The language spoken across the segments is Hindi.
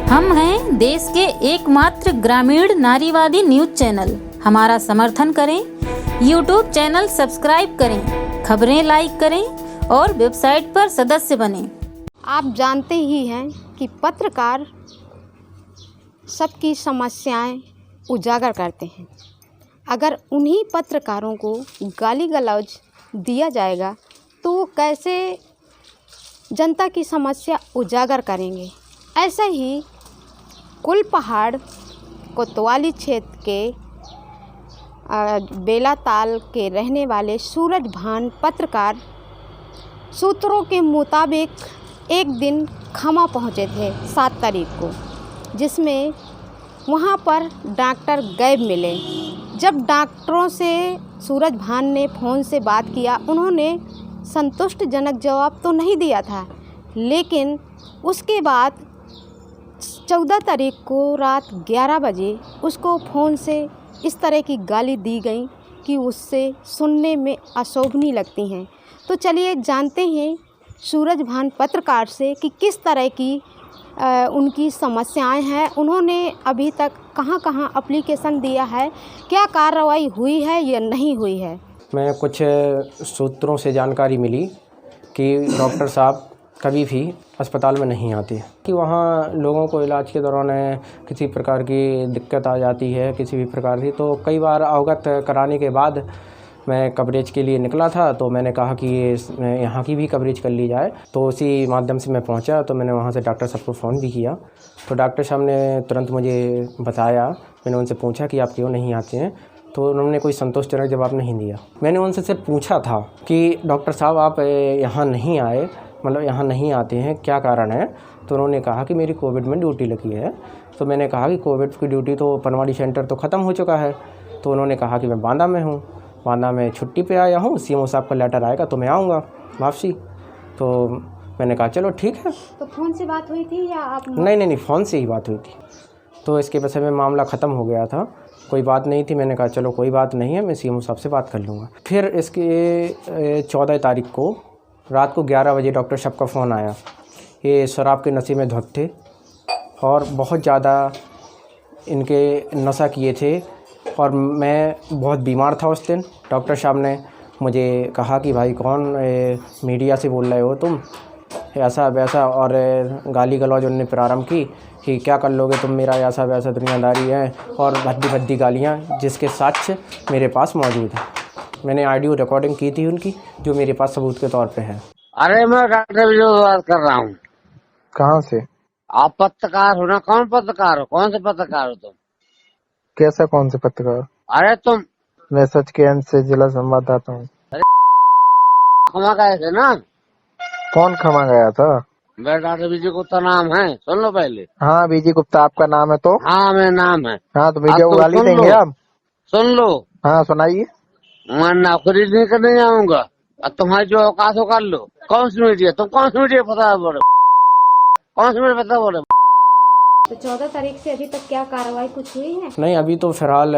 हम हैं देश के एकमात्र ग्रामीण नारीवादी न्यूज चैनल। हमारा समर्थन करें, यूट्यूब चैनल सब्सक्राइब करें, खबरें लाइक करें और वेबसाइट पर सदस्य बनें। आप जानते ही हैं कि पत्रकार सबकी समस्याएं उजागर करते हैं। अगर उन्हीं पत्रकारों को गाली गलौज दिया जाएगा तो वो कैसे जनता की समस्या उजागर करेंगे। ऐसे ही कुलपहाड़ कोतवाली क्षेत्र के बेलाताल के रहने वाले सूरजभान पत्रकार सूत्रों के मुताबिक एक दिन खमा पहुंचे थे 7 तारीख को, जिसमें वहां पर डॉक्टर गायब मिले। जब डॉक्टरों से सूरजभान ने फ़ोन से बात किया, उन्होंने संतुष्टिजनक जवाब तो नहीं दिया था, लेकिन उसके बाद 14 तारीख को रात 11 बजे उसको फ़ोन से इस तरह की गाली दी गई कि उससे सुनने में अशोभनीय लगती हैं। तो चलिए जानते हैं सूरजभान पत्रकार से कि किस तरह की उनकी समस्याएं हैं, उन्होंने अभी तक कहां कहां एप्लीकेशन दिया है, क्या कार्रवाई हुई है या नहीं हुई है। मैं कुछ सूत्रों से जानकारी मिली कि डॉक्टर साहब कभी भी अस्पताल में नहीं आते, कि वहाँ लोगों को इलाज के दौरान किसी प्रकार की दिक्कत आ जाती है, किसी भी प्रकार की। तो कई बार अवगत कराने के बाद मैं कवरेज के लिए निकला था, तो मैंने कहा कि यहाँ की भी कवरेज कर ली जाए। तो उसी माध्यम से मैं पहुँचा, तो मैंने वहाँ से डॉक्टर साहब को फ़ोन भी किया। तो डॉक्टर साहब ने तुरंत मुझे बताया, मैंने उनसे पूछा कि आप क्यों नहीं आते हैं, तो उन्होंने कोई संतोषजनक जवाब नहीं दिया। मैंने उनसे सिर्फ पूछा था कि डॉक्टर साहब आप यहाँ नहीं आए, मतलब यहाँ नहीं आते हैं, क्या कारण है। तो उन्होंने कहा कि मेरी कोविड में ड्यूटी लगी है। तो मैंने कहा कि कोविड की ड्यूटी तो पनवाड़ी सेंटर तो ख़त्म हो चुका है। तो उन्होंने कहा कि मैं बांदा में हूँ, बांदा में छुट्टी पे आया हूँ, सीएमओ साहब का लेटर आएगा तो मैं आऊँगा वापसी। तो मैंने कहा चलो ठीक है। तो फ़ोन से बात हुई थी या आप? नहीं, फ़ोन से ही बात हुई थी। तो इसके विषय में मामला ख़त्म हो गया था, कोई बात नहीं थी। मैंने कहा चलो कोई बात नहीं है, मैं सीएमओ साहब से बात कर लूँगा। फिर इसके 14 तारीख को रात को 11 बजे डॉक्टर साहब का फ़ोन आया। ये शराब के नशे में धुत थे और बहुत ज़्यादा इनके नशा किए थे, और मैं बहुत बीमार था उस दिन। डॉक्टर साहब ने मुझे कहा कि भाई कौन मीडिया से बोल रहे हो तुम, ऐसा वैसा, और गाली गलौज उन्होंने प्रारंभ की कि क्या कर लोगे तुम मेरा, ऐसा वैसा दुनियादारी है, और भद्दी गालियाँ, जिसके साक्ष्य मेरे पास मौजूद है। मैंने ऑडियो रिकॉर्डिंग की थी उनकी, जो मेरे पास सबूत के तौर पे है। अरे मैं डॉक्टर विजय बात कर रहा हूँ। कहाँ से? आप पत्रकार हो ना? कौन पत्रकार हो? कौन से पत्रकार हो तुम? कैसा कौन से पत्रकार? अरे तुम, मैं सच के अंश से जिला संवाददाता हूँ। क्षमा गए थे ना? कौन क्षमा गया था? मेरा डॉक्टर विजय गुप्ता नाम है, सुन लो पहले। हाँ, विजय गुप्ता आपका नाम है? तो हाँ मेरा नाम है। हाँ, तो मीडिया को गाली देंगे आप? सुन लो। हाँ सुनाइए। मैं नौकरी नहीं करने जाऊंगा, अब तुम्हारी जो औकात हो कर लो। कौन सी मीडिया? तुम कौन सी मीडिया पता बोले? कौन सी मीडिया पता बोले? तो 14 तारीख से अभी तक क्या कार्रवाई कुछ हुई है? नहीं, अभी तो फिलहाल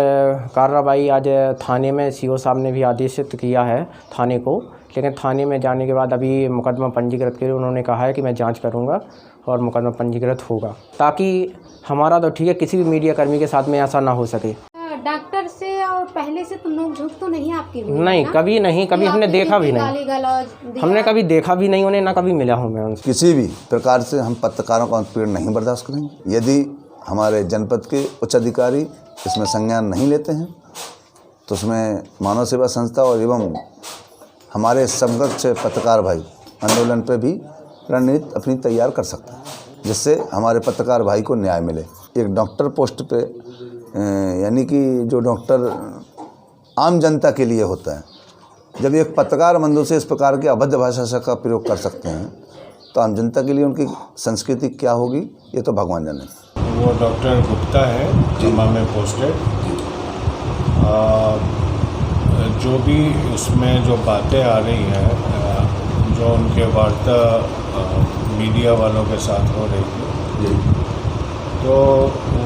कार्रवाई आज थाने में सीओ साहब ने भी आदेशित किया है थाने को, लेकिन थाने में जाने के बाद अभी मुकदमा पंजीकृत के लिए उन्होंने कहा है कि मैं जांच करूंगा और मुकदमा पंजीकृत होगा, ताकि हमारा तो ठीक है, किसी भी मीडिया कर्मी के साथ में ऐसा ना हो सके। डॉक्टर से और पहले से तो नोक-झोंक तो नहीं आपकी हुई? नहीं, कभी नहीं, कभी हमने देखा भी नहीं, हमने कभी देखा भी नहीं उन्हें, ना कभी मिला हूँ मैं उनसे। किसी भी प्रकार से हम पत्रकारों का उत्पीड़न नहीं बर्दाश्त करेंगे। यदि हमारे जनपद के उच्च अधिकारी इसमें संज्ञान नहीं लेते हैं तो उसमें मानव सेवा संस्था और एवं हमारे समकक्ष पत्रकार भाई आंदोलन पर भी रणनीति अपनी तैयार कर सकते हैं, जिससे हमारे पत्रकार भाई को न्याय मिले। एक डॉक्टर पोस्ट पे, यानी कि जो डॉक्टर आम जनता के लिए होता है, जब एक पत्रकार बंधु से इस प्रकार की अभद्र भाषा का प्रयोग कर सकते हैं, तो आम जनता के लिए उनकी संस्कृति क्या होगी, ये तो भगवान जाने। वो डॉक्टर गुप्ता है, जमा में पोस्टेड। जो भी उसमें जो बातें आ रही हैं, जो उनके वार्ता मीडिया वालों के साथ हो रही थी, तो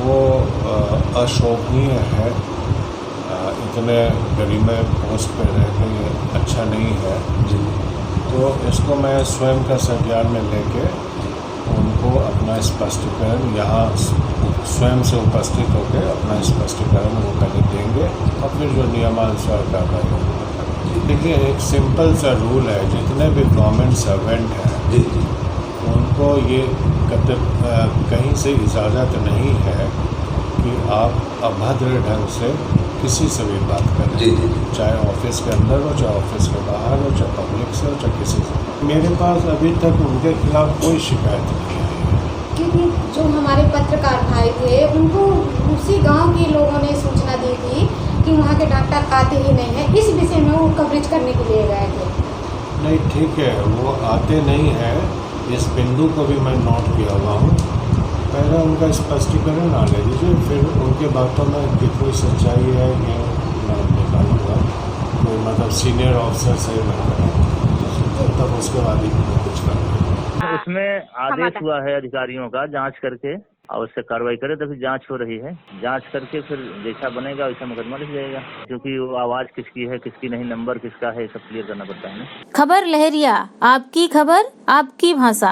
वो अशोभनीय है। इतने गरिमा पोस्ट पे रह के ये अच्छा नहीं है। तो इसको मैं स्वयं का संज्ञान में लेके उनको अपना स्पष्टीकरण यहाँ स्वयं से उपस्थित होकर अपना स्पष्टीकरण वो कहीं देंगे और फिर जो नियमानुसार कार्रवाई होगी। देखिए, एक सिंपल सा रूल है, जितने भी गवर्नमेंट सर्वेंट हैं उनको ये कहीं से इजाज़त नहीं है कि आप अभद्र ढंग से किसी से भी बात करें, चाहे ऑफिस के अंदर हो, चाहे ऑफिस के बाहर हो, चाहे पब्लिक से हो, चाहे किसी से। मेरे पास अभी तक उनके खिलाफ कोई शिकायत नहीं आई है। क्योंकि जो हमारे पत्रकार भाई थे उनको उसी गांव के लोगों ने सूचना दी थी कि वहाँ के डॉक्टर आते ही नहीं हैं, इस विषय में वो कवरेज करने के लिए गए थे। नहीं, ठीक है, वो आते नहीं हैं, इस बिंदु को भी मैं नोट किया हुआ हूँ। पहले उनका स्पष्टीकरण ना ले लीजिए, फिर उनके बातों में कितनी सच्चाई है ये मैं निकालूंगा। कोई मतलब सीनियर ऑफिसर से तब उसके बाद ही कुछ करना। उसमें आदेश हुआ है अधिकारियों का जांच करके आवश्यक कार्रवाई करे, तभी जांच हो रही है। जांच करके फिर जैसा बनेगा वैसा मुकदमा लिख जाएगा, क्योंकि वो आवाज किसकी है किसकी नहीं, नंबर किसका है, सब क्लियर करना पड़ता है ना। खबर लहरिया, आपकी खबर आपकी भाषा।